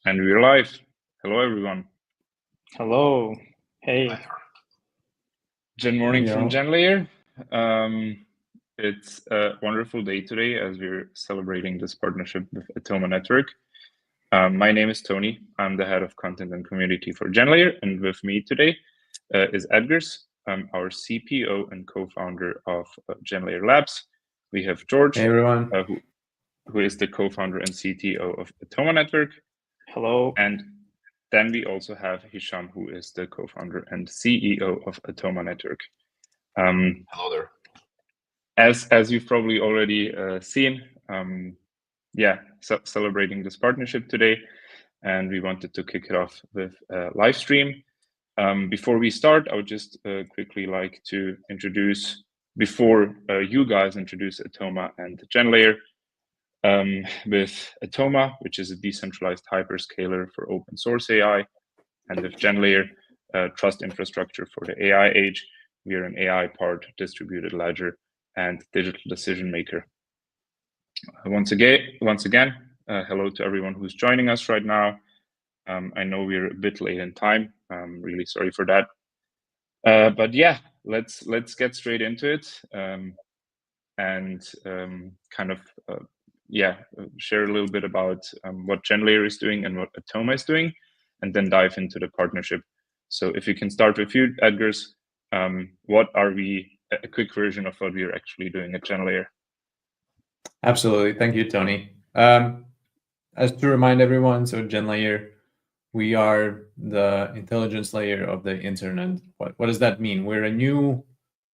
And we're live. Hello, everyone. Hello. Hey. Good morning from Yeah. Genlayer. It's a wonderful day today as we're celebrating this partnership with Atoma Network. My name is Tony. I'm the head of content and community for Genlayer, and with me today is Edgars. I'm our CPO and co-founder of Genlayer Labs. We have George, Hey everyone. Who is the co-founder and CTO of Atoma Network. Hello. And then we also have Hisham, who is the co-founder and CEO of Atoma Network. Hello there. As you've probably already seen, celebrating this partnership today, and we wanted to kick it off with a live stream. Before we start, I would just quickly like to introduce, before you guys introduce Atoma and Genlayer, with Atoma, which is a decentralized hyperscaler for open source AI, and with Genlayer, trust infrastructure for the AI age. We are an AI-powered distributed ledger and digital decision maker. Once again, hello to everyone who's joining us right now. I know we're a bit late in time. I'm really sorry for that. But yeah, let's get straight into it and share a little bit about what Genlayer is doing and what Atoma is doing, and then dive into the partnership. So if you can start with you, Edgars, what are we? A quick version of what we are actually doing at Genlayer. Absolutely, thank you, Tony. As to remind everyone, so Genlayer, we are the intelligence layer of the internet. What does that mean? We're a new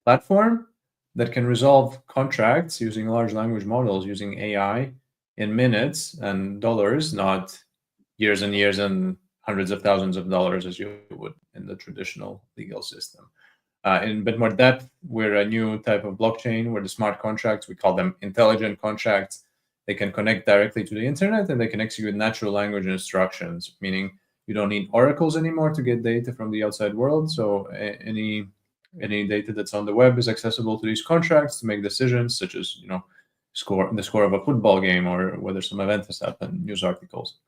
platform that can resolve contracts using large language models, using AI in minutes and dollars, not years and years and hundreds of thousands of dollars as you would in the traditional legal system. In a bit more depth, we're a new type of blockchain where the smart contracts, we call them intelligent contracts, they can connect directly to the internet and they can execute natural language instructions, meaning you don't need oracles anymore to get data from the outside world. So any data that's on the web is accessible to these contracts to make decisions such as, the score of a football game or whether some event has happened, news articles.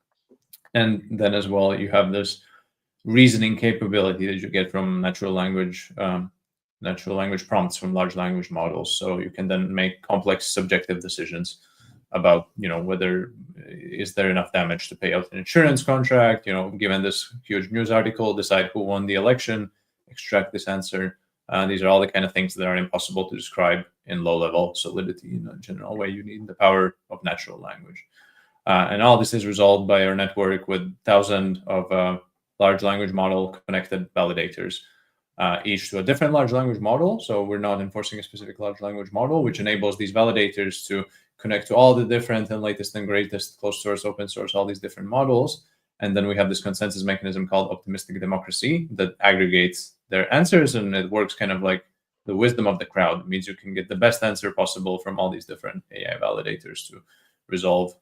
And then as well, you have this reasoning capability that you get from natural language prompts from large language models. So you can then make complex subjective decisions about, whether is there enough damage to pay out an insurance contract, given this huge news article, decide who won the election, extract this answer. These are all the kind of things that are impossible to describe in low-level solidity in a general way. You need the power of natural language. And all this is resolved by our network with thousands of large language model connected validators, each to a different large language model. So we're not enforcing a specific large language model, which enables these validators to connect to all the different and latest and greatest closed source, open source, all these different models. And then we have this consensus mechanism called optimistic democracy that aggregates their answers, and it works kind of like the wisdom of the crowd. It means you can get the best answer possible from all these different AI validators to resolve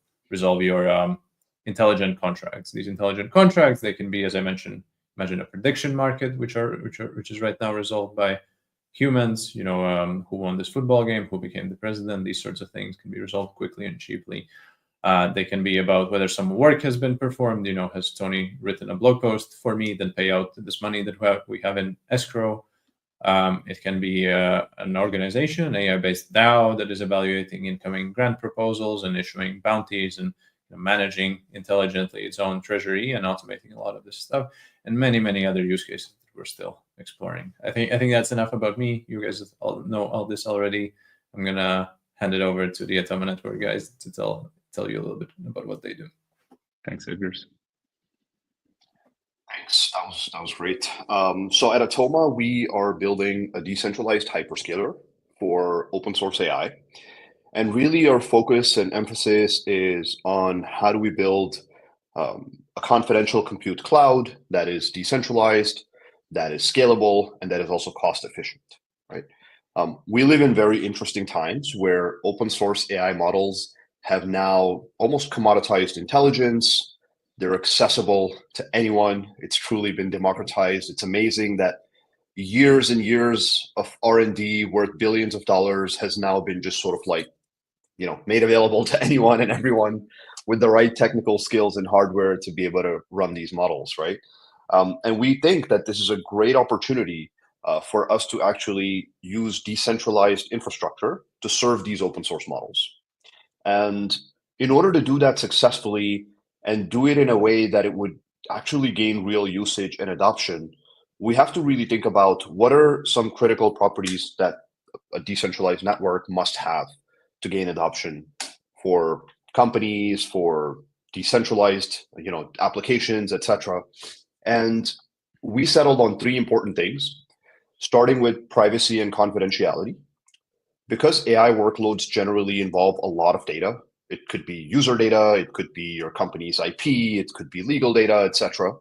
your intelligent contracts. These intelligent contracts, they can be, as I mentioned, imagine a prediction market, which is right now resolved by humans. Who won this football game, who became the president. These sorts of things can be resolved quickly and cheaply. They can be about whether some work has been performed. Has Tony written a blog post for me? Then pay out this money that we have in escrow. It can be an organization, an AI-based DAO that is evaluating incoming grant proposals and issuing bounties and managing intelligently its own treasury and automating a lot of this stuff, and many, many other use cases that we're still exploring. I think that's enough about me. You guys all know all this already. I'm gonna hand it over to the Atoma Network guys to tell you a little bit about what they do. Thanks, Edgars. Thanks. That was great. So at Atoma, we are building a decentralized hyperscaler for open source AI. And really our focus and emphasis is on how do we build a confidential compute cloud that is decentralized, that is scalable, and that is also cost efficient, right? We live in very interesting times where open source AI models have now almost commoditized intelligence. They're accessible to anyone. It's truly been democratized. It's amazing that years and years of R&D worth billions of dollars has now been just sort of like, made available to anyone and everyone with the right technical skills and hardware to be able to run these models, right? And we think that this is a great opportunity for us to actually use decentralized infrastructure to serve these open source models. And in order to do that successfully and do it in a way that it would actually gain real usage and adoption, we have to really think about what are some critical properties that a decentralized network must have to gain adoption for companies, for decentralized, applications, etc. And we settled on three important things, starting with privacy and confidentiality. Because AI workloads generally involve a lot of data, it could be user data, it could be your company's IP, it could be legal data, etc.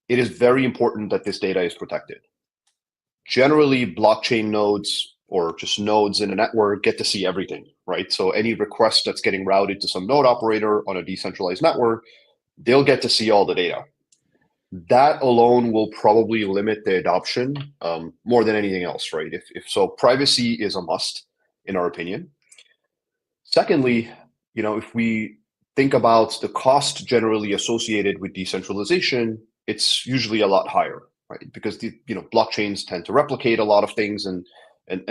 It is very important that this data is protected. Generally, blockchain nodes or just nodes in a network get to see everything, right? So any request that's getting routed to some node operator on a decentralized network, they'll get to see all the data. That alone will probably limit the adoption more than anything else, right? If so, privacy is a must, in our opinion. Secondly, if we think about the cost generally associated with decentralization, it's usually a lot higher, right? Because blockchains tend to replicate a lot of things, and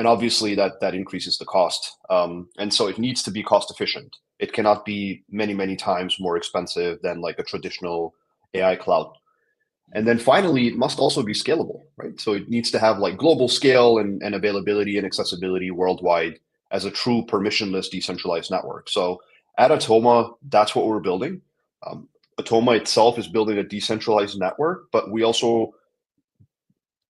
obviously that increases the cost. And so it needs to be cost efficient. It cannot be many times more expensive than like a traditional AI cloud. And then finally, it must also be scalable, right? So it needs to have like global scale and availability and accessibility worldwide as a true permissionless decentralized network. So at Atoma, that's what we're building. Atoma itself is building a decentralized network, but we also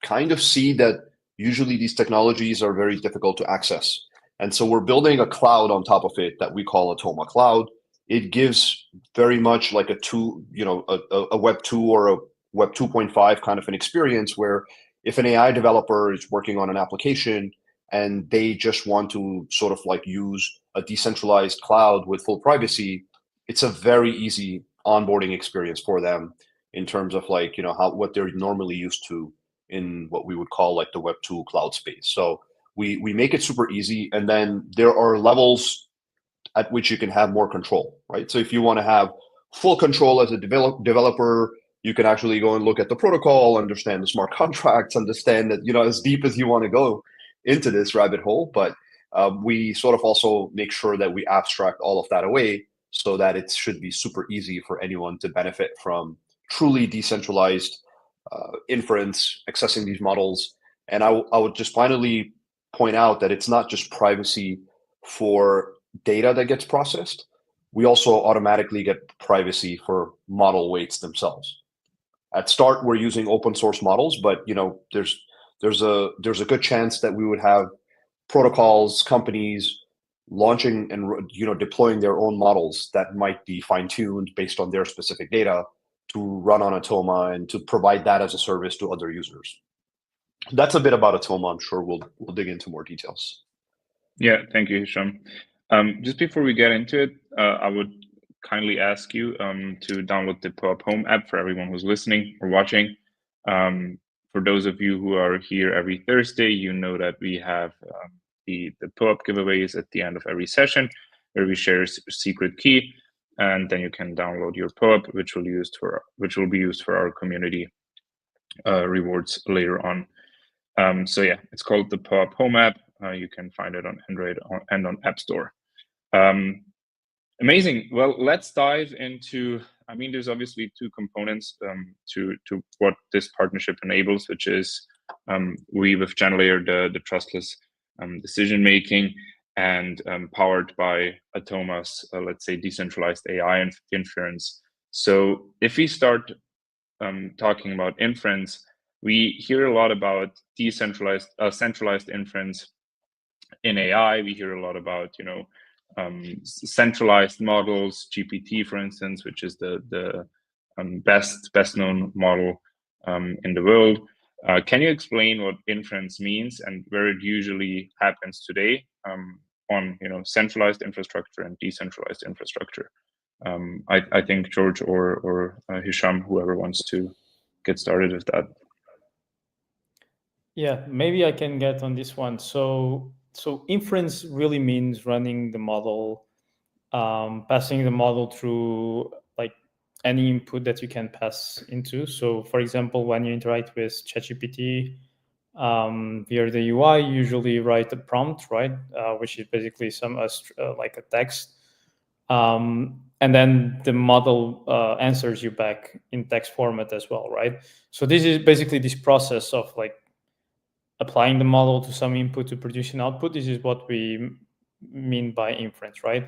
kind of see that usually these technologies are very difficult to access. And so we're building a cloud on top of it that we call Atoma Cloud. It gives very much like a Web 2 or a Web 2.5 kind of an experience where if an AI developer is working on an application and they just want to sort of like use a decentralized cloud with full privacy, it's a very easy onboarding experience for them in terms of like, what they're normally used to in what we would call like the Web 2 cloud space. So we make it super easy. And then there are levels at which you can have more control, right? So if you want to have full control as a developer, you can actually go and look at the protocol, understand the smart contracts, understand that, as deep as you want to go into this rabbit hole. But we sort of also make sure that we abstract all of that away so that it should be super easy for anyone to benefit from truly decentralized inference, accessing these models. And I would just finally point out that it's not just privacy for data that gets processed. We also automatically get privacy for model weights themselves. At start, we're using open source models, but there's a good chance that we would have protocols, companies launching and deploying their own models that might be fine-tuned based on their specific data to run on Atoma and to provide that as a service to other users. That's a bit about Atoma. I'm sure we'll dig into more details. Yeah, thank you, Hisham. Just before we get into it, I would kindly ask you to download the POAP Home app for everyone who's listening or watching. For those of you who are here every Thursday, you know that we have the POAP giveaways at the end of every session where we share a secret key, and then you can download your POAP, which will be used for our community rewards later on. So yeah, it's called the POAP Home app. You can find it on Android and on App Store. Amazing. Well, let's dive into, there's obviously two components to what this partnership enables, which is we with GenLayer, the trustless decision-making, and powered by Atoma's, let's say, decentralized AI and inference. So if we start talking about inference, we hear a lot about centralized inference in AI. We hear a lot about, centralized models, GPT, for instance, which is the best known model in the world. Can you explain what inference means and where it usually happens today on centralized infrastructure and decentralized infrastructure? I think George or Hisham, whoever wants to get started with that. Yeah, maybe I can get on this one. So inference really means running the model passing the model through like any input that you can pass into. So for example, when you interact with ChatGPT via the UI, you usually write a prompt, right? Which is basically like a text. And then the model answers you back in text format as well, right? So this is basically this process of like applying the model to some input to produce an output. This is what we mean by inference, right?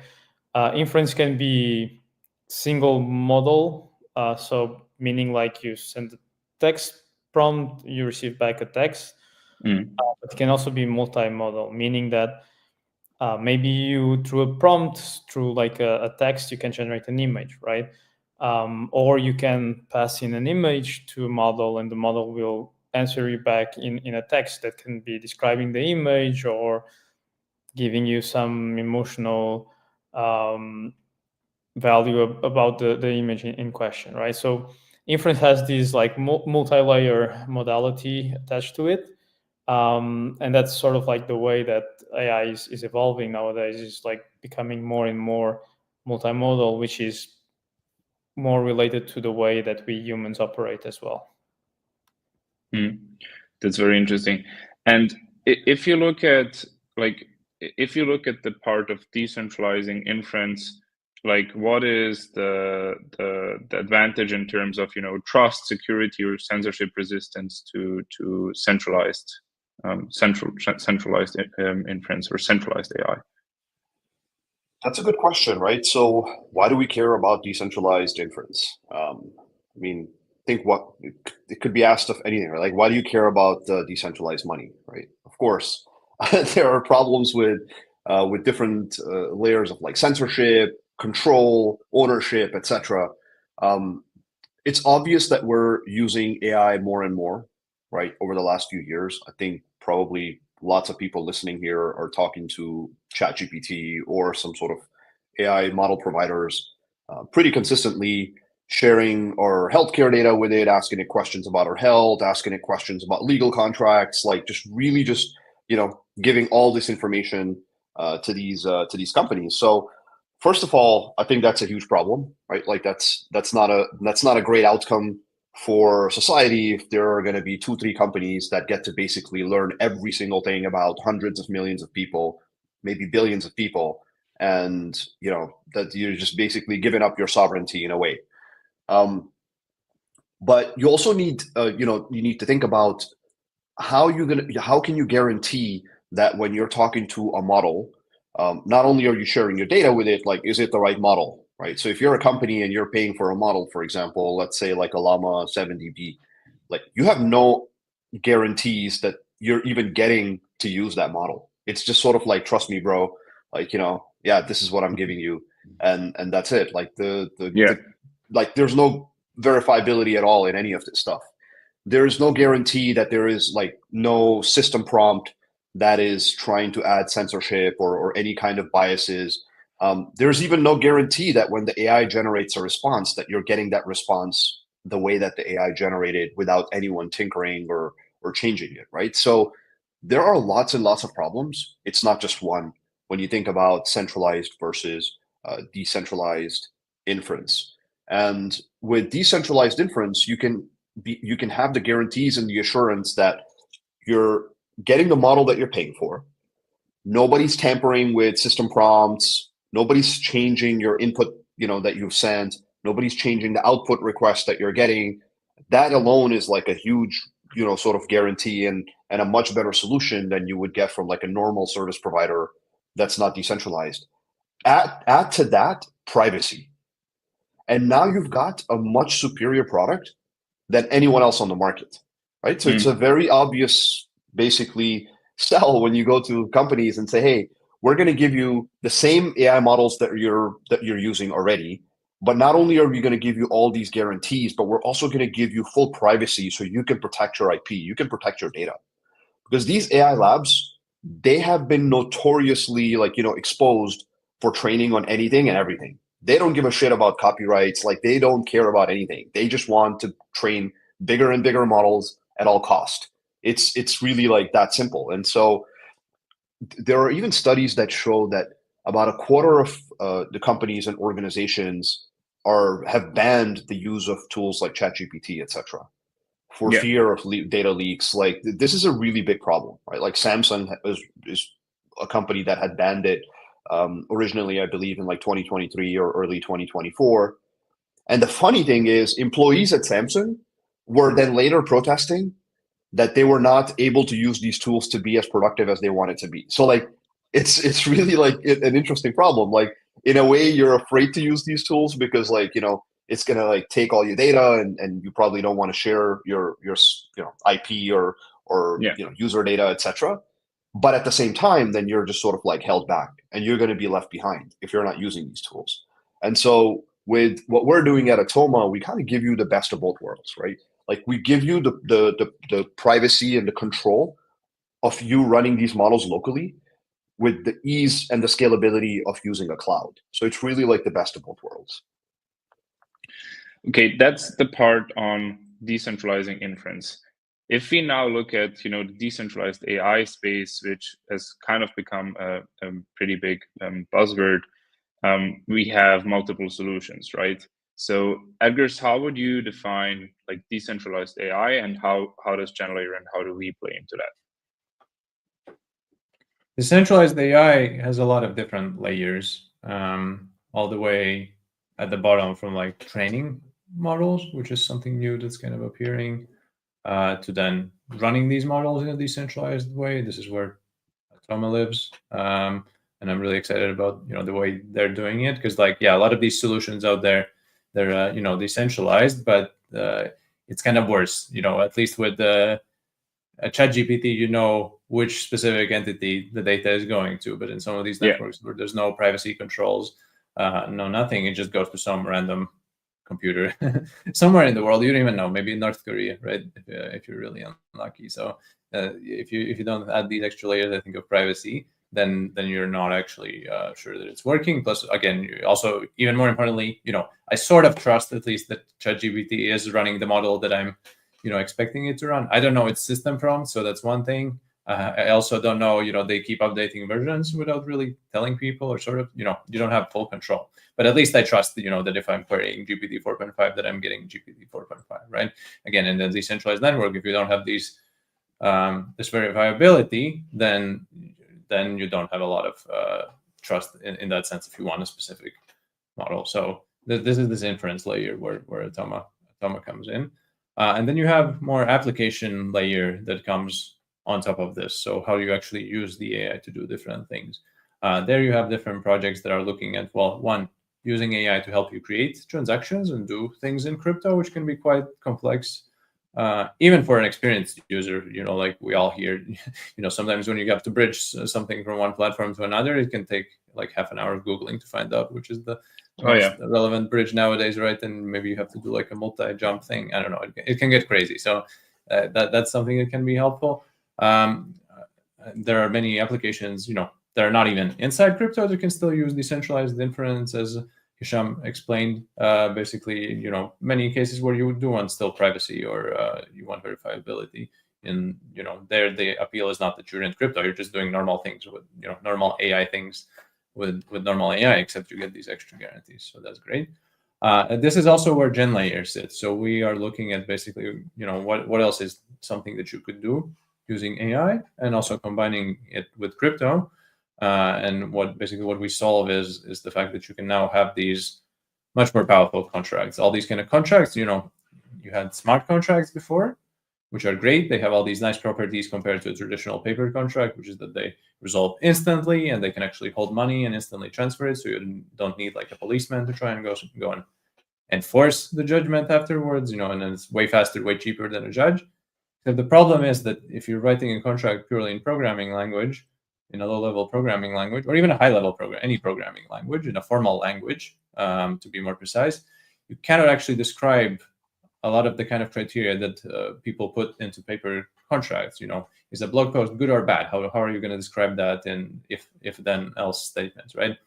Inference can be single model, so meaning like you send a text prompt, you receive back a text. But it can also be multi-model, meaning that maybe you, through a prompt, through like a text, you can generate an image, right? Or you can pass in an image to a model, and the model will answer you back in a text that can be describing the image or giving you some emotional value about the image in question, right? So inference has this like multi-layer modality attached to it. And that's sort of like the way that AI is evolving nowadays, is like becoming more and more multimodal, which is more related to the way that we humans operate as well. That's very interesting. And if you look at the part of decentralizing inference, like what is the advantage in terms of trust, security, or censorship resistance to centralized inference or centralized AI? That's a good question, right? So why do we care about decentralized inference? I mean, think what it could be asked of anything, right? Like, why do you care about decentralized money, right? Of course, there are problems with different layers of like censorship, control, ownership, etc. It's obvious that we're using AI more and more, right, over the last few years. I think probably lots of people listening here are talking to ChatGPT or some sort of AI model providers pretty consistently, sharing our healthcare data with it, asking it questions about our health, asking it questions about legal contracts, like just really just giving all this information to these companies. So first of all, I think that's a huge problem, right? Like that's not a great outcome for society if there are going to be 2-3 companies that get to basically learn every single thing about hundreds of millions of people, maybe billions of people, and that you're just basically giving up your sovereignty in a way. But you also need you need to think about how can you guarantee that when you're talking to a model, not only are you sharing your data with it, like is it the right model, right? So if you're a company and you're paying for a model, for example, let's say like a Llama 7DB, like you have no guarantees that you're even getting to use that model. It's just sort of like, trust me, bro, like yeah, this is what I'm giving you, and that's it. Like like there's no verifiability at all in any of this stuff. There's no guarantee that there is like no system prompt that is trying to add censorship or any kind of biases. There's even no guarantee that when the AI generates a response that you're getting that response the way that the AI generated without anyone tinkering or changing it, right? So there are lots and lots of problems. It's not just one when you think about centralized versus decentralized inference. And with decentralized inference, you can have the guarantees and the assurance that you're getting the model that you're paying for. Nobody's tampering with system prompts. Nobody's changing your input, that you've sent. Nobody's changing the output request that you're getting. That alone is like a huge, sort of guarantee and a much better solution than you would get from like a normal service provider that's not decentralized. Add to that privacy. And now you've got a much superior product than anyone else on the market, right? So it's a very obvious, basically, sell when you go to companies and say, hey, we're going to give you the same AI models that you're using already, but not only are we going to give you all these guarantees, but we're also going to give you full privacy so you can protect your IP, you can protect your data. Because these AI labs, they have been notoriously exposed for training on anything and everything. They don't give a shit about copyrights. Like they don't care about anything. They just want to train bigger and bigger models at all cost. It's really like that simple. And so there are even studies that show that about a quarter of the companies and organizations have banned the use of tools like ChatGPT, etc., for fear of data leaks. Like, this is a really big problem, right? Like, Samsung is a company that had banned it originally, I believe, in like 2023 or early 2024. And the funny thing is, employees at Samsung were then later protesting that they were not able to use these tools to be as productive as they wanted to be. So like, it's really like an interesting problem. Like, in a way, you're afraid to use these tools because, like, it's gonna like take all your data, and you probably don't want to share your IP or user data, etc. But at the same time, then you're just sort of like held back, and you're going to be left behind if you're not using these tools. And so with what we're doing at Atoma, we kind of give you the best of both worlds, right? Like, we give you the privacy and the control of you running these models locally with the ease and the scalability of using a cloud. So it's really like the best of both worlds. Okay, that's the part on decentralizing inference. If we now look at the decentralized AI space, which has kind of become a pretty big buzzword, we have multiple solutions, right? So Edgars, how would you define like decentralized AI, and how does GenLayer and how do we play into that? Decentralized AI has a lot of different layers, all the way at the bottom from like training models, which is something new that's kind of appearing, to then running these models in a decentralized way. This is where Atoma lives. And I'm really excited about the way they're doing it, because like, yeah, a lot of these solutions out there, they're decentralized, but it's kind of worse. At least with a ChatGPT, which specific entity the data is going to. But in some of these networks where there's no privacy controls, no nothing, it just goes to some random computer somewhere in the world. You don't even know, maybe in North Korea, right? If you're really unlucky. So if you don't add these extra layers, I think, of privacy, then you're not actually sure that it's working. Plus, again, also, even more importantly, I sort of trust at least that ChatGPT is running the model that I'm expecting it to run. I don't know its system prompt, so that's one thing. I also don't know, they keep updating versions without really telling people, or sort of, you don't have full control. But at least I trust, that if I'm querying GPT 4.5, that I'm getting GPT 4.5, right? Again, in the decentralized network, if you don't have these this verifiability, then you don't have a lot of trust in that sense if you want a specific model. So this is this inference layer where Atoma comes in. And then you have more application layer that comes on top of this. So how you actually use the AI to do different things. There you have different projects that are looking at, well, one, using AI to help you create transactions and do things in crypto, which can be quite complex, even for an experienced user. Like we all here, sometimes when you have to bridge something from one platform to another, it can take like half an hour of Googling to find out which is the most relevant bridge nowadays, right? And maybe you have to do like a multi-jump thing. I don't know. It can get crazy. So that's something that can be helpful. There are many applications, that are not even inside crypto that can still use decentralized inference, as Hisham explained. Basically, many cases where you do want still privacy, or you want verifiability. And there the appeal is not that you're in crypto; you're just doing normal things with normal AI things with normal AI, except you get these extra guarantees. So that's great. This is also where GenLayer sits. So we are looking at basically, what else is something that you could do using AI, and also combining it with crypto. And what we solve is the fact that you can now have these much more powerful contracts. All these kind of contracts, you had smart contracts before, which are great. They have all these nice properties compared to a traditional paper contract, which is that they resolve instantly, and they can actually hold money and instantly transfer it. So you don't need like a policeman to try and go and enforce the judgment afterwards, and then it's way faster, way cheaper than a judge. So the problem is that if you're writing a contract purely in programming language, in a low-level programming language, or even a high-level any programming language, in a formal language, to be more precise, you cannot actually describe a lot of the kind of criteria that people put into paper contracts. Is a blog post good or bad? How are you going to describe that in if then else statements, right?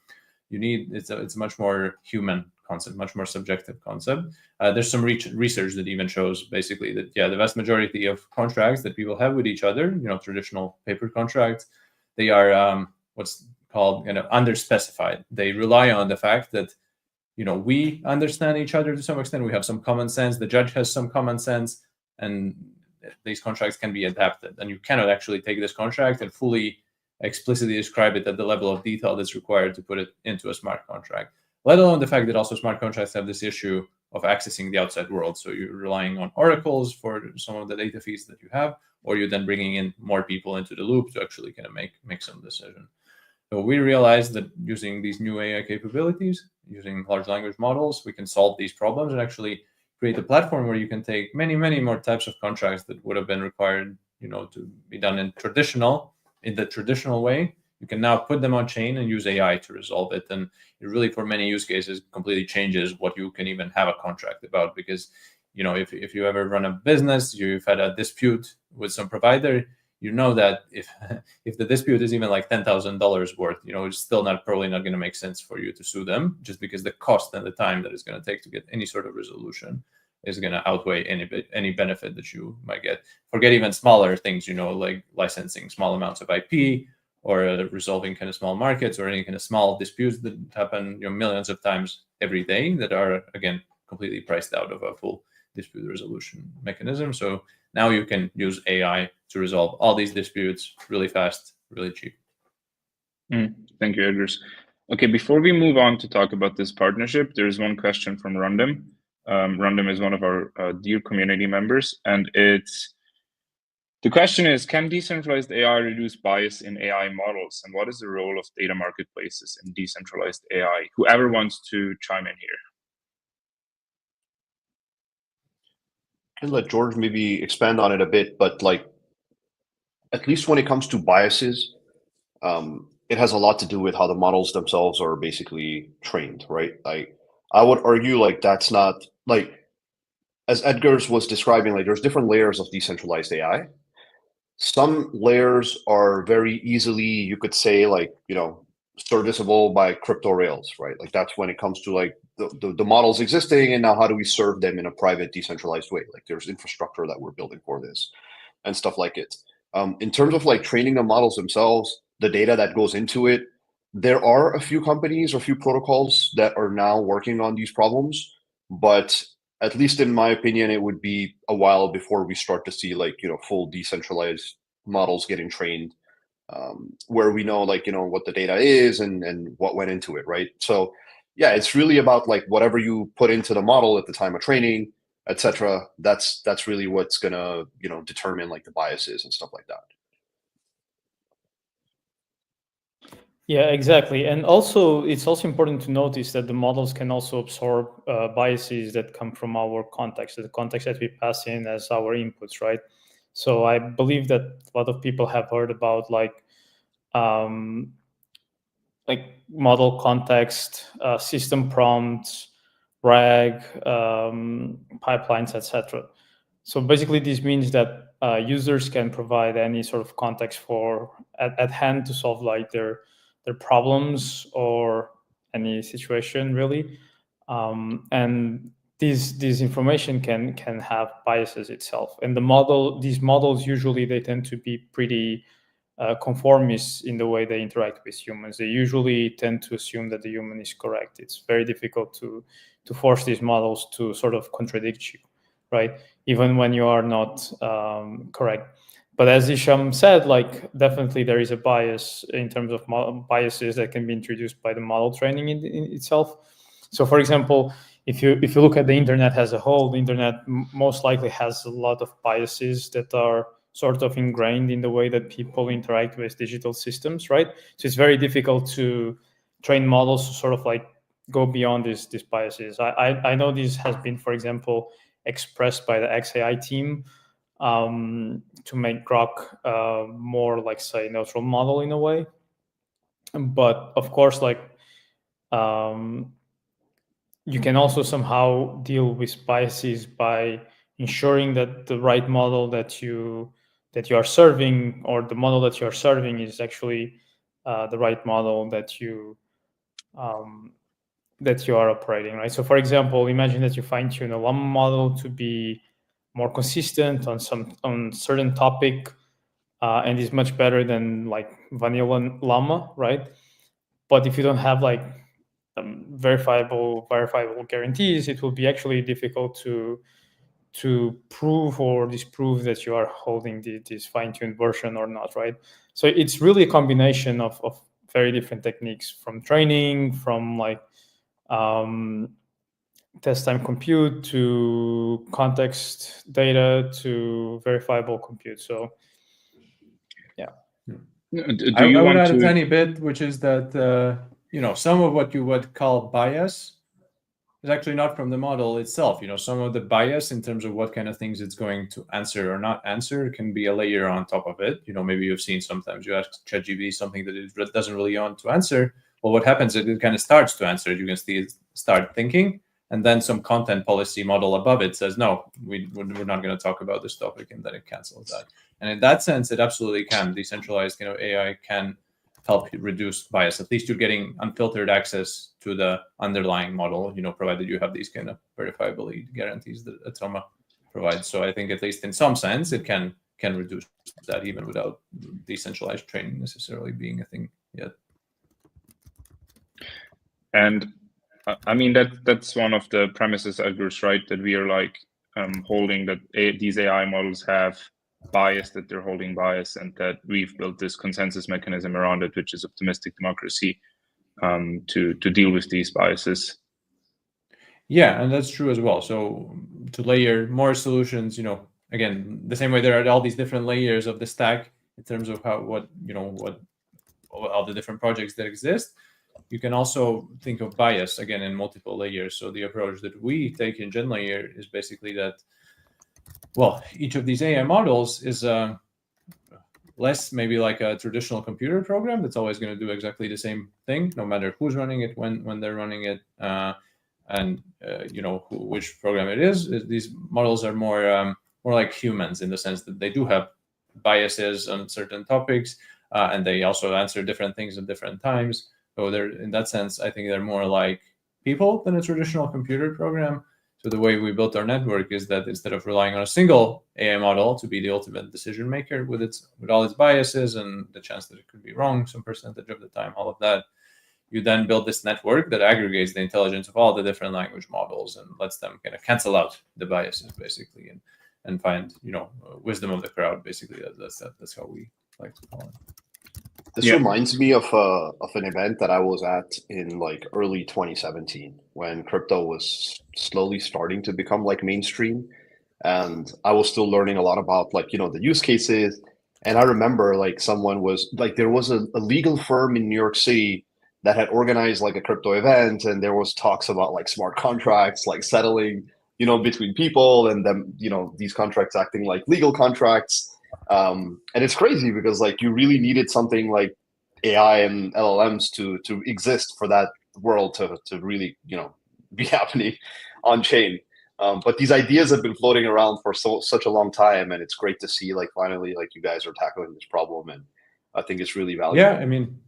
It's a much more human concept, much more subjective concept. There's some research that even shows basically that, the vast majority of contracts that people have with each other, traditional paper contracts, they are what's called kind of underspecified. They rely on the fact that we understand each other to some extent. We have some common sense. The judge has some common sense, and these contracts can be adapted. And you cannot actually take this contract and fully explicitly describe it at the level of detail that's required to put it into a smart contract, let alone the fact that also smart contracts have this issue of accessing the outside world. So you're relying on oracles for some of the data feeds that you have, or you're then bringing in more people into the loop to actually kind of make some decision. So we realized that using these new AI capabilities, using large language models, we can solve these problems and actually create a platform where you can take many, many more types of contracts that would have been required, to be done in the traditional way. You can now put them on chain and use AI to resolve it. And it really, for many use cases, completely changes what you can even have a contract about. Because, if you ever run a business, you've had a dispute with some provider, that if the dispute is even like $10,000 worth, it's still probably not going to make sense for you to sue them, just because the cost and the time that it's going to take to get any sort of resolution is going to outweigh any benefit that you might get. Forget even smaller things, like licensing small amounts of IP, or resolving kind of small markets, or any kind of small disputes that happen millions of times every day that are, again, completely priced out of a full dispute resolution mechanism. So now you can use AI to resolve all these disputes really fast, really cheap. Thank you, Edgars. Okay, before we move on to talk about this partnership, there's one question from Random. Random is one of our dear community members, and the question is, can decentralized AI reduce bias in AI models? And what is the role of data marketplaces in decentralized AI? Whoever wants to chime in here. I can let George maybe expand on it a bit, but at least when it comes to biases, it has a lot to do with how the models themselves are basically trained, right? I would argue that's not as Edgars was describing, there's different layers of decentralized AI. Some layers are very easily, you could say, serviceable by crypto rails, right? That's when it comes to the models existing, and now how do we serve them in a private, decentralized way? There's infrastructure that we're building for this and stuff like it. In terms of training the models themselves, the data that goes into it, there are a few companies or a few protocols that are now working on these problems, but at least in my opinion, it would be a while before we start to see full decentralized models getting trained, where we know what the data is and what went into it, right? So yeah, it's really about whatever you put into the model at the time of training, etc. That's really what's gonna determine the biases and stuff like that. Yeah, exactly. And also, it's also important to notice that the models can also absorb biases that come from our context, the context that we pass in as our inputs, right? So I believe that a lot of people have heard about model context, system prompts, RAG, pipelines, etc. So basically, this means that users can provide any sort of context at hand to solve their problems or any situation, really. And this information can have biases itself. And these models usually, they tend to be pretty conformist in the way they interact with humans. They usually tend to assume that the human is correct. It's very difficult to force these models to sort of contradict you, right? Even when you are not correct. But as Isham said, definitely there is a bias in terms of biases that can be introduced by the model training in itself. So, for example, if you look at the internet as a whole, the internet most likely has a lot of biases that are sort of ingrained in the way that people interact with digital systems, right? So it's very difficult to train models to sort of go beyond these biases. I know this has been, for example, expressed by the XAI team to make Grok more say neutral model in a way. But of course, you can also somehow deal with biases by ensuring that the right model that you are serving, or the model that you are serving, is actually the right model that you are operating, right? So, for example, imagine that you fine-tune a Llama model to be more consistent on certain topic, and is much better than vanilla Llama, right? But if you don't have like verifiable guarantees, it will be actually difficult to prove or disprove that you are holding this fine-tuned version or not, right? So it's really a combination of very different techniques, from training, from like test time compute to context data to verifiable compute. So yeah. I would add a tiny bit, which is that some of what you would call bias is actually not from the model itself. Some of the bias in terms of what kind of things it's going to answer or not answer can be a layer on top of it. Maybe you've seen sometimes you ask ChatGPT something that it doesn't really want to answer. Well, what happens is it kind of starts to answer. You can see it start thinking, and then some content policy model above it says, no, we're not going to talk about this topic, and then it cancels that. And in that sense, it absolutely can. Decentralized AI can help reduce bias. At least you're getting unfiltered access to the underlying model, provided you have these kind of verifiability guarantees that Atoma provides. So I think at least in some sense, it can reduce that even without decentralized training necessarily being a thing yet. And I mean, that's one of the premises, Edgar's right, that we are like holding that these AI models have bias, that they're holding bias, and that we've built this consensus mechanism around it, which is optimistic democracy, to deal with these biases. Yeah, and that's true as well. So to layer more solutions, again, the same way there are all these different layers of the stack in terms of what all the different projects that exist. You can also think of bias again in multiple layers. So the approach that we take in GenLayer is basically that, well, each of these AI models is less maybe like a traditional computer program that's always going to do exactly the same thing, no matter who's running it, when they're running it, and which program it is. These models are more like humans in the sense that they do have biases on certain topics, and they also answer different things at different times. So they're, in that sense, I think they're more like people than a traditional computer program. So the way we built our network is that instead of relying on a single AI model to be the ultimate decision maker with all its biases and the chance that it could be wrong some percentage of the time, all of that, you then build this network that aggregates the intelligence of all the different language models and lets them kind of cancel out the biases basically and find wisdom of the crowd basically. That's how we like to call it. This reminds me of an event that I was at in like early 2017 when crypto was slowly starting to become like mainstream, and I was still learning a lot about like the use cases. And I remember like someone was like, there was a legal firm in New York City that had organized like a crypto event, and there was talks about like smart contracts like settling between people, and then these contracts acting like legal contracts. And it's crazy because like you really needed something like AI and LLMs to exist for that world to really be happening on chain. But these ideas have been floating around for such a long time, and it's great to see like finally like you guys are tackling this problem, and I think it's really valuable. Yeah, I mean,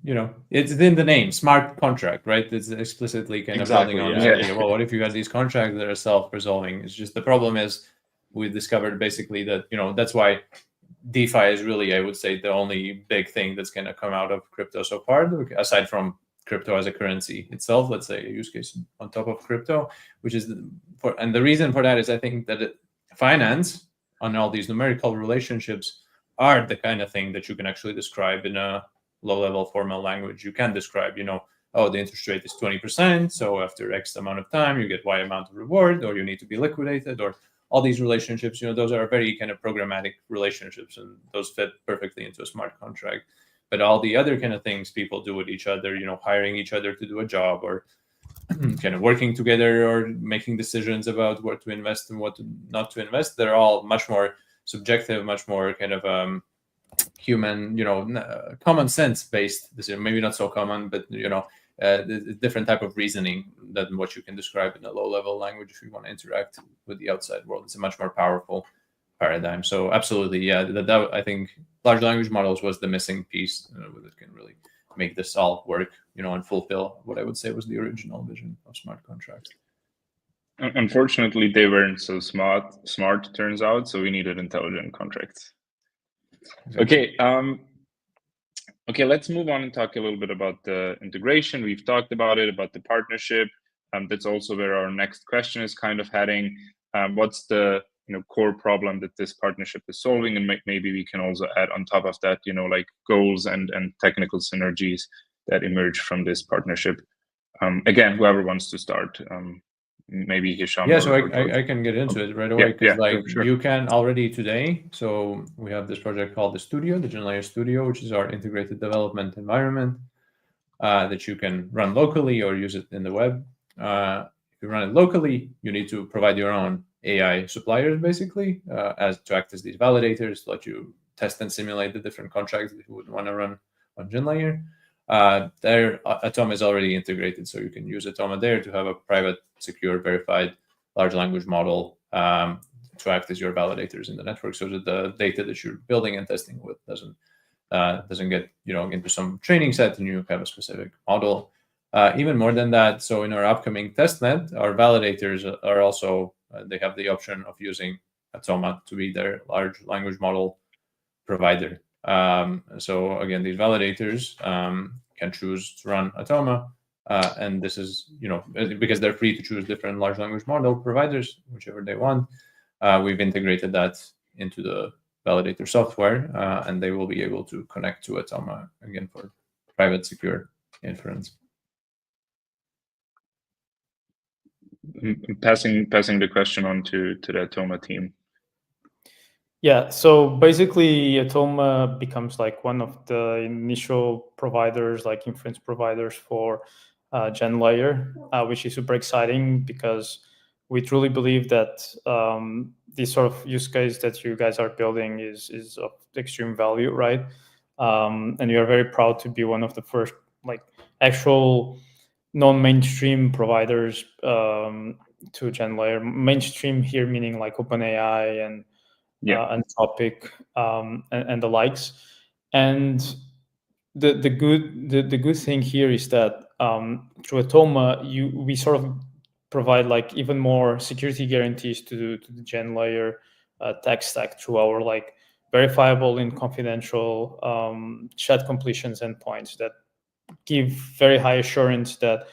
it's in the name, smart contract, right? It's explicitly kind of building on this idea. Well, what if you have these contracts that are self-resolving? It's just the problem is we discovered basically that that's why DeFi is really, I would say, the only big thing that's going to come out of crypto so far, aside from crypto as a currency itself, let's say a use case on top of crypto, which is and the reason for that is I think that finance on all these numerical relationships are the kind of thing that you can actually describe in a low-level formal language. You can describe, oh, the interest rate is 20%, so after X amount of time, you get Y amount of reward, or you need to be liquidated, or all these relationships, those are very kind of programmatic relationships, and those fit perfectly into a smart contract. But all the other kind of things people do with each other, hiring each other to do a job, or kind of working together, or making decisions about what to invest and what not to invest, they're all much more subjective, much more kind of human, common sense based decision. Maybe not so common, but different type of reasoning than what you can describe in a low-level language if you want to interact with the outside world. It's a much more powerful paradigm. So absolutely, yeah, that I think large language models was the missing piece that can really make this all work, and fulfill what I would say was the original vision of smart contracts. Unfortunately, they weren't so smart, turns out, so we needed intelligent contracts. Exactly. Okay. Okay, let's move on and talk a little bit about the integration. We've talked about it, about the partnership. That's also where our next question is kind of heading. What's the core problem that this partnership is solving, and maybe we can also add on top of that, like goals and technical synergies that emerge from this partnership. Again, whoever wants to start, maybe Hisham. Yeah, so I can get into it right away, because sure. you can already today. So we have this project called the Studio, the GenLayer Studio, which is our integrated development environment that you can run locally or use it in the web. If you run it locally, you need to provide your own AI suppliers, basically, as to act as these validators to let you test and simulate the different contracts that you would want to run on GenLayer. There, Atoma is already integrated, so you can use Atoma there to have a private, secure, verified large language model to act as your validators in the network, so that the data that you're building and testing with doesn't get into some training set and you have a specific model. Even more than that, so in our upcoming testnet, our validators are also they have the option of using Atoma to be their large language model provider. So again, these validators can choose to run Atoma, and this is because they're free to choose different large language model providers, whichever they want. We've integrated that into the validator software, and they will be able to connect to Atoma again for private, secure inference. Passing the question on to the Atoma team. Yeah, so basically Atoma becomes like one of the initial providers, like inference providers for GenLayer, which is super exciting because we truly believe that this sort of use case that you guys are building is of extreme value, right? And we are very proud to be one of the first like actual non-mainstream providers to GenLayer. Mainstream here meaning like OpenAI and Anthropic and the likes. And the good thing here is that through Atoma, we sort of provide like even more security guarantees to the GenLayer tech stack through our like verifiable and confidential chat completions endpoints that give very high assurance that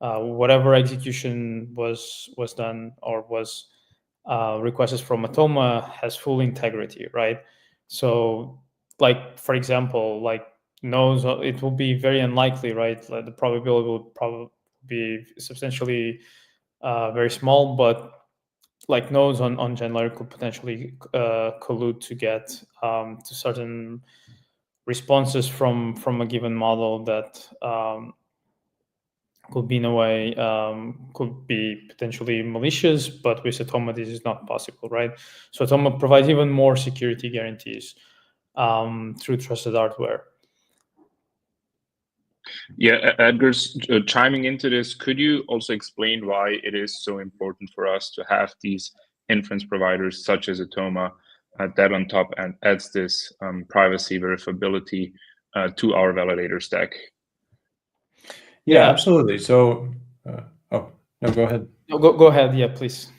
whatever execution was done or was requested from Atoma has full integrity, right? So, like for example, like nodes, it will be very unlikely, right? Like the probability will probably be substantially very small, but like nodes on GenLayer could potentially collude to get to certain responses from a given model that could be in a way could be potentially malicious, but with Atoma this is not possible, right? So Atoma provides even more security guarantees through trusted hardware. Yeah, Edgar's chiming into this. Could you also explain why it is so important for us to have these inference providers such as Atoma that on top and adds this privacy verifiability to our validator stack? Yeah, absolutely. So, oh no, go ahead. No, go ahead. Yeah, please.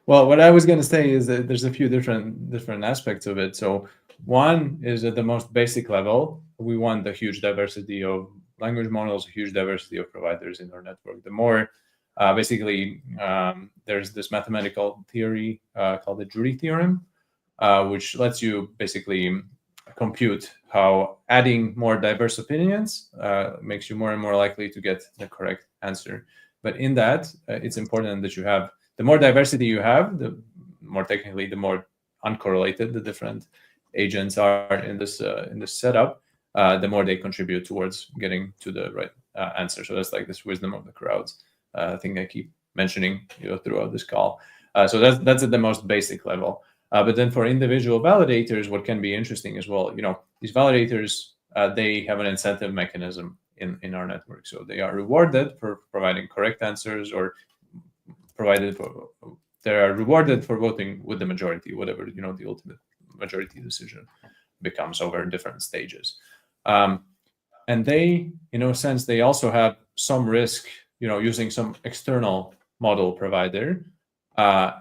Well, what I was going to say is that there's a few different aspects of it. So one is at the most basic level, we want the huge diversity of language models, a huge diversity of providers in our network. The more, basically, there's this mathematical theory called the jury theorem, which lets you basically compute how adding more diverse opinions makes you more and more likely to get the correct answer. But in that, it's important that you have, the more diversity you have, the more technically, the more uncorrelated the different agents are in this setup, the more they contribute towards getting to the right answer. So that's like this wisdom of the crowds thing I keep mentioning throughout this call. So that's at the most basic level. But then for individual validators, what can be interesting as well, these validators, they have an incentive mechanism in our network. So they are rewarded for providing correct answers, or they are rewarded for voting with the majority, whatever the ultimate majority decision becomes over different stages. And they, in a sense, they also have some risk, using some external model provider,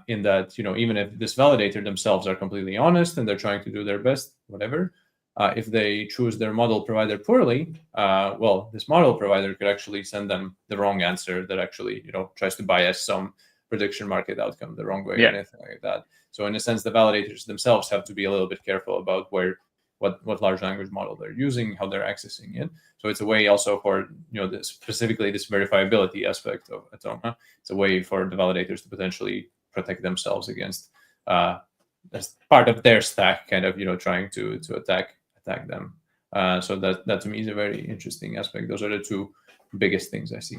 in that, even if this validator themselves are completely honest and they're trying to do their best, whatever, if they choose their model provider poorly, well, this model provider could actually send them the wrong answer that actually, tries to bias some prediction market outcome the wrong way or anything like that. So in a sense, the validators themselves have to be a little bit careful about what large language model they're using, how they're accessing it. So it's a way also for, specifically this verifiability aspect of Atoma. It's a way for the validators to potentially protect themselves against, as part of their stack, kind of, trying to attack them. So that to me is a very interesting aspect. Those are the two biggest things I see.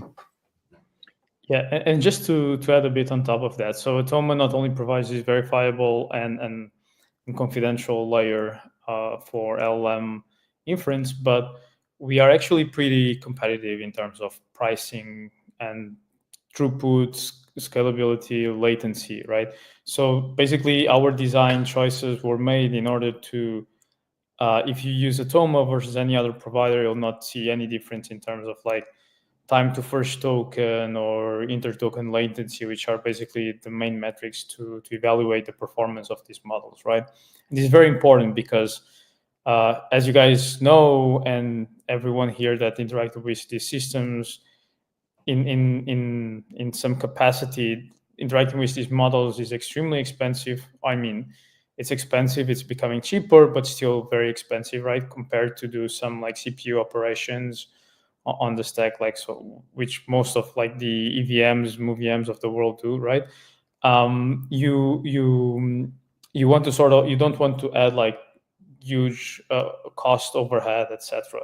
Yeah, and just to add a bit on top of that, so Atoma not only provides this verifiable and confidential layer for LLM inference, but we are actually pretty competitive in terms of pricing and throughput, scalability, latency, right? So basically, our design choices were made in order to, if you use Atoma versus any other provider, you'll not see any difference in terms of like time to first token or inter-token latency, which are basically the main metrics to evaluate the performance of these models, right? And this is very important because, as you guys know, and everyone here that interacted with these systems, in some capacity, interacting with these models is extremely expensive. I mean, it's expensive, it's becoming cheaper, but still very expensive, right? Compared to do some like CPU operations on the stack, like so, which most of like the EVMs, MoveVMs of the world do, right? You want to sort of, you don't want to add like huge cost overhead, etc.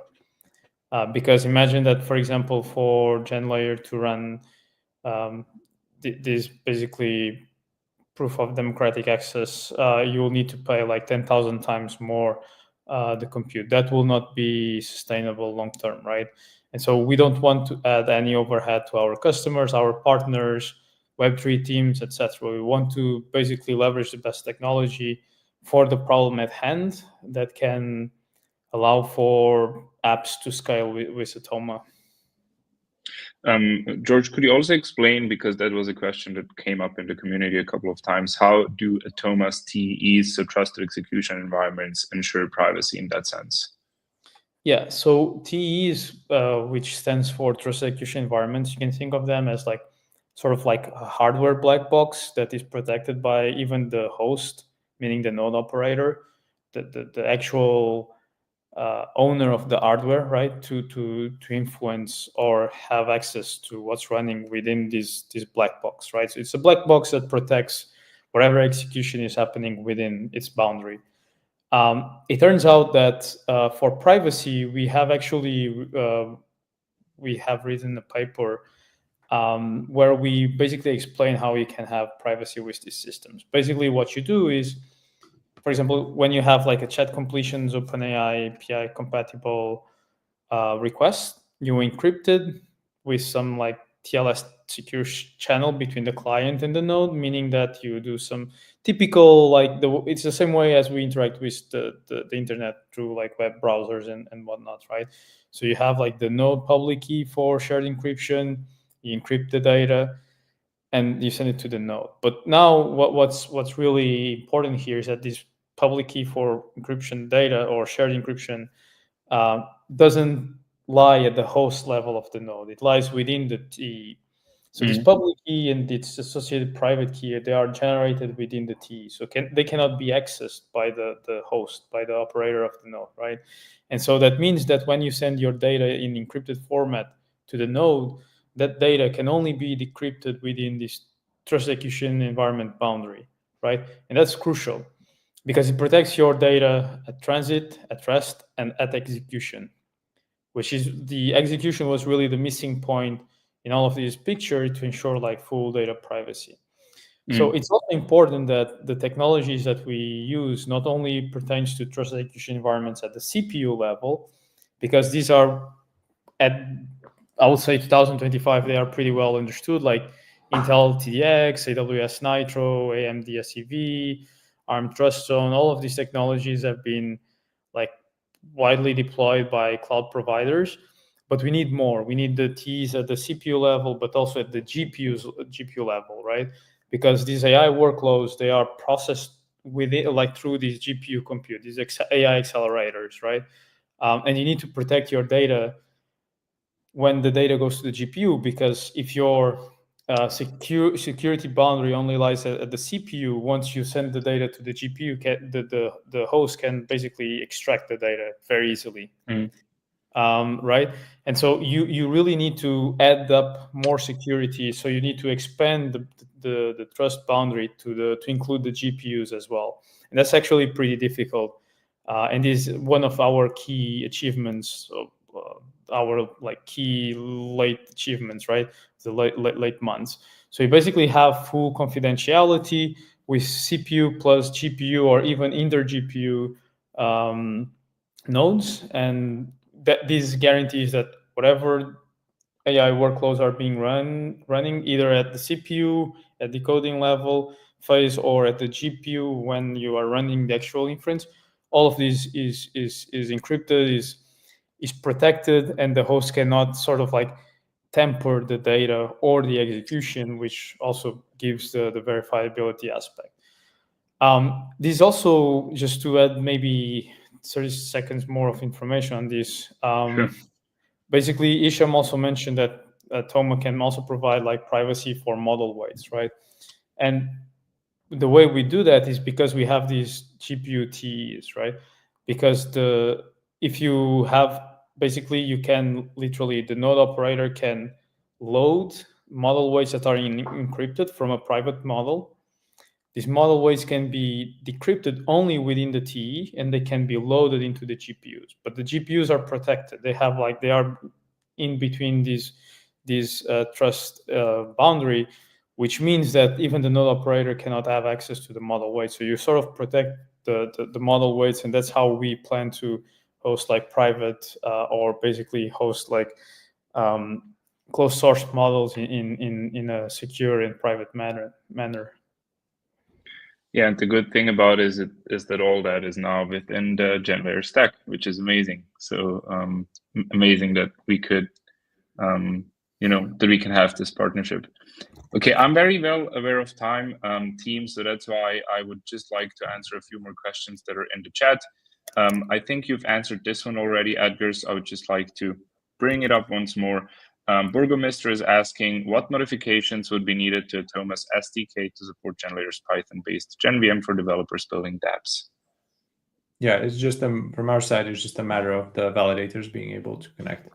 Because imagine that, for example, for GenLayer to run this basically proof of democratic access, you will need to pay like 10,000 times more the compute. That will not be sustainable long term, right? And so we don't want to add any overhead to our customers, our partners, Web3 teams, etc. We want to basically leverage the best technology for the problem at hand that can allow for apps to scale with Atoma. George, could you also explain, because that was a question that came up in the community a couple of times, how do Atoma's TEs, so trusted execution environments, ensure privacy in that sense? Yeah, so TEs, which stands for trusted execution environments, you can think of them as like sort of like a hardware black box that is protected by even the host, meaning the node operator, the actual owner of the hardware, right, to influence or have access to what's running within this black box, right? So it's a black box that protects whatever execution is happening within its boundary. It turns out that for privacy, we have actually we have written a paper where we basically explain how you can have privacy with these systems. Basically, what you do is, for example, when you have like a chat completions OpenAI API compatible request, you encrypt it with some like TLS secure channel between the client and the node, meaning that you do some typical like it's the same way as we interact with the internet through like web browsers and whatnot, right? So you have like the node public key for shared encryption, you encrypt the data, and you send it to the node. But now what's really important here is that this public key for encryption data or shared encryption doesn't lie at the host level of the node. It lies within the TE. So this public key and its associated private key, they are generated within the TE. So they cannot be accessed by the host, by the operator of the node, right? And so that means that when you send your data in encrypted format to the node, that data can only be decrypted within this trust execution environment boundary, right? And that's crucial because it protects your data at transit, at rest, and at execution, which is the execution was really the missing point in all of these pictures to ensure like full data privacy. So it's also important that the technologies that we use not only pertains to trust execution environments at the CPU level, because these are at, I would say 2025, they are pretty well understood, like Intel TDX, AWS Nitro, AMD SEV, ARM Trustzone, all of these technologies have been like widely deployed by cloud providers, but we need more. We need the TEs at the CPU level, but also at the GPU level, right? Because these AI workloads, they are processed with it, like through these GPU compute, these AI accelerators, right? And you need to protect your data when the data goes to the GPU, because if your security boundary only lies at the CPU, once you send the data to the GPU, the host can basically extract the data very easily. Right? And so you really need to add up more security. So you need to expand the trust boundary to include the GPUs as well. And that's actually pretty difficult. And is one of our key achievements, our key late achievements, right? The late months. So you basically have full confidentiality with CPU plus GPU or even inter GPU nodes, and that this guarantees that whatever AI workloads are being running either at the CPU at the coding level phase or at the GPU when you are running the actual inference, all of this is encrypted, is protected, and the host cannot sort of like temper the data or the execution, which also gives the verifiability aspect. This also, just to add maybe 30 seconds more of information on this. Sure. Basically, Isham also mentioned that Toma can also provide like privacy for model weights, right? And the way we do that is because we have these GPU TEs, right? Because if you have, basically you can literally, the node operator can load model weights that are encrypted from a private model. These model weights can be decrypted only within the TE, and they can be loaded into the GPUs. But the GPUs are protected. They are in between these trust boundary, which means that even the node operator cannot have access to the model weight. So you sort of protect the model weights, and that's how we plan to host like private or basically host like closed source models in a secure and private manner. Yeah, and the good thing about it is that all that is now within the GenLayer stack, which is amazing. So amazing that we could, that we can have this partnership. Okay, I'm very well aware of time, team, so that's why I would just like to answer a few more questions that are in the chat. I think you've answered this one already, Edgar, so I would just like to bring it up once more. Burgomaster is asking, what modifications would be needed to Atoma's SDK to support GenLayer's Python-based GenVM for developers building dApps? Yeah, it's just from our side, it's just a matter of the validators being able to connect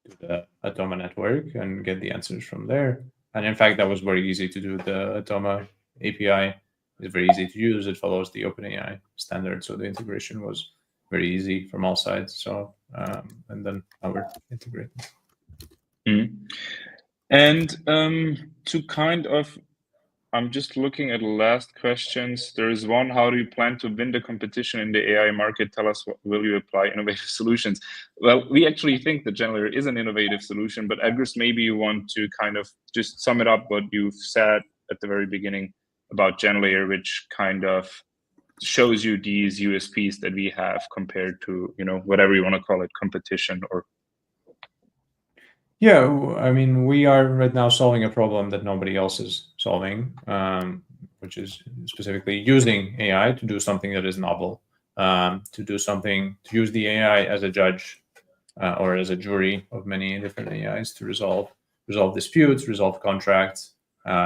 to the Atoma network and get the answers from there. And in fact, that was very easy to do. The Atoma API is very easy to use. It follows the OpenAI standard, so the integration was very easy from all sides. So, and then now we're integrating. And to kind of, I'm just looking at the last questions. There is one, how do you plan to win the competition in the AI market? Tell us, will you apply innovative solutions? Well, we actually think that GenLayer is an innovative solution, but Edgars, maybe you want to kind of just sum it up what you've said at the very beginning about GenLayer, which kind of shows you these USPs that we have compared to, whatever you want to call it, competition or. Yeah, I mean, we are right now solving a problem that nobody else is solving, which is specifically using AI to do something that is novel, to use the AI as a judge or as a jury of many different AIs to resolve disputes, resolve contracts,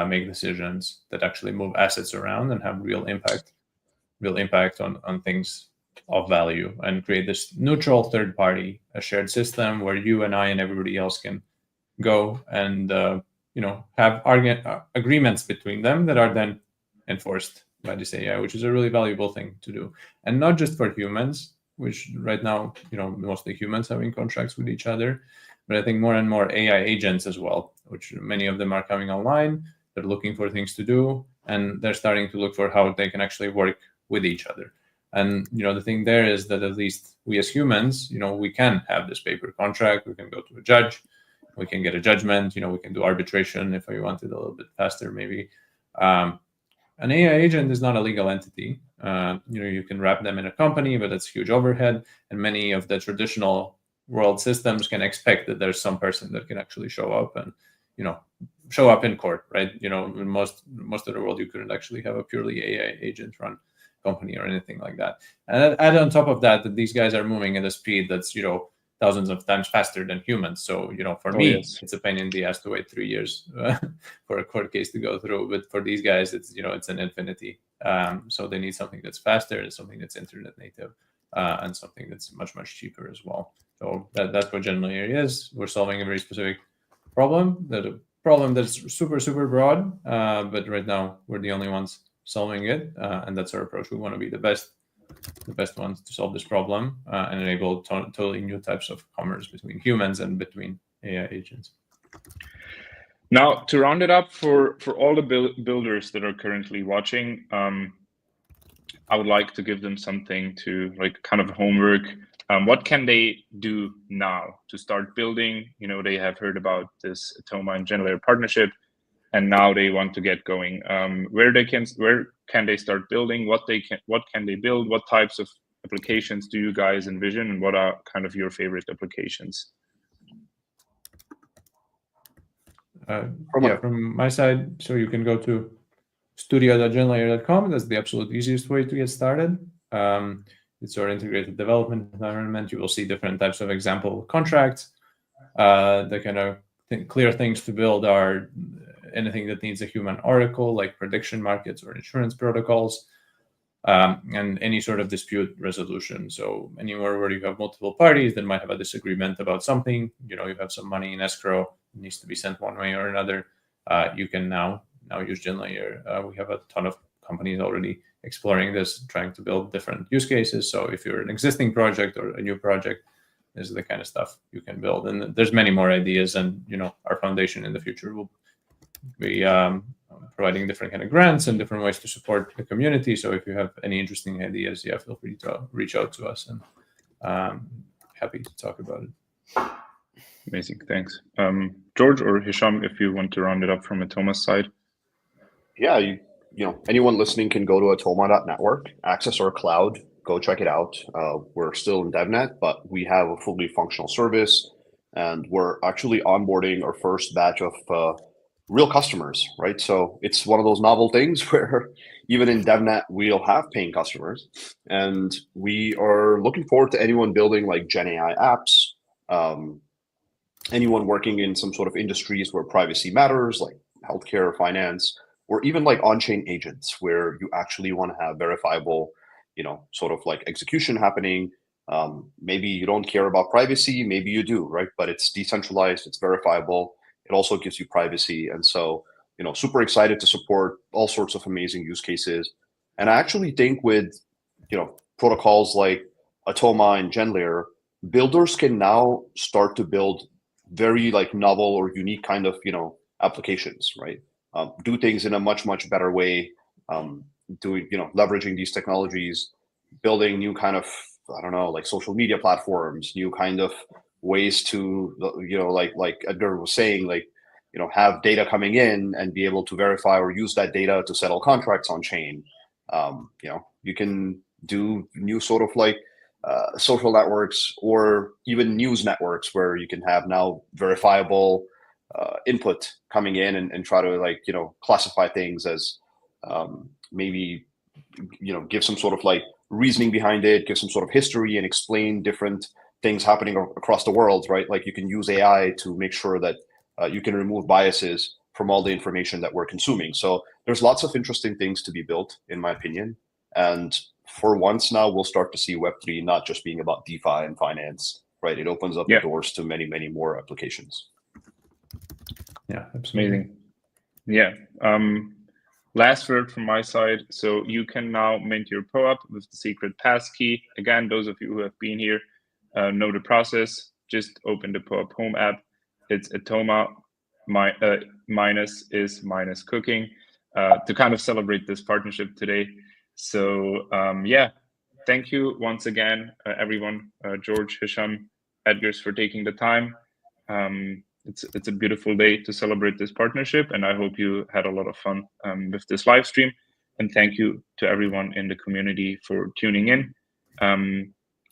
make decisions that actually move assets around and have real impact on things of value, and create this neutral third party, a shared system where you and I and everybody else can go and have agreements between them that are then enforced by this AI, which is a really valuable thing to do. And not just for humans, which right now, mostly humans having contracts with each other, but I think more and more AI agents as well, which many of them are coming online. They're looking for things to do, and they're starting to look for how they can actually work with each other. And the thing there is that at least we as humans, we can have this paper contract. We can go to a judge. We can get a judgment. We can do arbitration if we want it a little bit faster, maybe. An AI agent is not a legal entity. You can wrap them in a company, but that's huge overhead. And many of the traditional world systems can expect that there's some person that can actually show up and, show up in court, right? In most of the world, you couldn't actually have a purely AI agent run company or anything like that. And add on top of that these guys are moving at a speed that's thousands of times faster than humans. So for me, yes, it's a pain in the ass to wait 3 years for a court case to go through. But for these guys, it's it's an infinity. So they need something that's faster, and something that's internet native, and something that's much cheaper as well. So that's what GenLayer is. We're solving a very specific problem. The problem that's super broad, but right now we're the only ones solving it, and that's our approach. We want to be the best ones to solve this problem and enable totally new types of commerce between humans and between AI agents. Now, to round it up for all the builders that are currently watching, I would like to give them something to kind of homework. What can they do now to start building? They have heard about this Atoma and GenLayer partnership, and now they want to get going. Where can they start building? What can they build? What types of applications do you guys envision, and what are kind of your favorite applications? From my side, so you can go to studio.genlayer.com. That's the absolute easiest way to get started. It's our integrated development environment. You will see different types of example contracts. The kind of clear things to build are anything that needs a human oracle, like prediction markets or insurance protocols, and any sort of dispute resolution. So anywhere where you have multiple parties that might have a disagreement about something, you have some money in escrow, it needs to be sent one way or another, you can now use GenLayer. We have a ton of companies already exploring this, trying to build different use cases. So if you're an existing project or a new project, this is the kind of stuff you can build. And there's many more ideas, and our foundation in the future will be providing different kind of grants and different ways to support the community. So if you have any interesting ideas, feel free to reach out to us, and happy to talk about it. Amazing, thanks. George or Hisham, if you want to round it up from Atoma's side. Yeah, anyone listening can go to atoma.network, access our cloud, go check it out. We're still in DevNet, but we have a fully functional service, and we're actually onboarding our first batch of real customers, right? So it's one of those novel things where even in DevNet, we'll have paying customers, and we are looking forward to anyone building like Gen AI apps, anyone working in some sort of industries where privacy matters, like healthcare, finance, or even like on-chain agents where you actually want to have verifiable, sort of like execution happening. Maybe you don't care about privacy, maybe you do, right? But it's decentralized, it's verifiable. It also gives you privacy. And so, super excited to support all sorts of amazing use cases. And I actually think with, protocols like Atoma and GenLayer, builders can now start to build very like novel or unique kind of, applications, right? Do things in a much better way, leveraging these technologies, building new kind of, I don't know, like social media platforms, new kind of ways to, like Edgar was saying, have data coming in and be able to verify or use that data to settle contracts on chain. You can do new sort of like social networks or even news networks where you can have now verifiable input coming in and try to classify things as maybe give some sort of like reasoning behind it, give some sort of history, and explain different things happening across the world, right? Like you can use AI to make sure that you can remove biases from all the information that we're consuming. So there's lots of interesting things to be built, in my opinion. And for once now, we'll start to see Web3 not just being about DeFi and finance, right? It opens up the doors to many more applications. Yeah, absolutely. Amazing. Yeah. Last word from my side. So you can now mint your POAP with the secret passkey. Again, those of you who have been here know the process. Just open the POAP Home app. It's Atoma minus cooking to kind of celebrate this partnership today. So thank you once again, everyone, George, Hisham, Edgars, for taking the time. It's a beautiful day to celebrate this partnership, and I hope you had a lot of fun with this live stream. And thank you to everyone in the community for tuning in.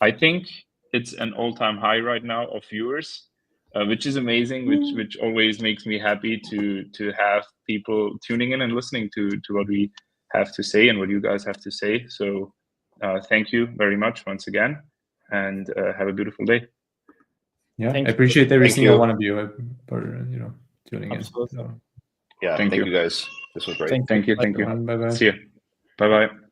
I think it's an all-time high right now of viewers, which is amazing, which always makes me happy to have people tuning in and listening to what we have to say and what you guys have to say. So thank you very much once again, and have a beautiful day. Yeah, Thank I you. appreciate every Thank single you. one of you for tuning Absolutely. in. So, Yeah, Thank thank you. you guys. This was great. Thank you. bye bye. See you. Bye bye.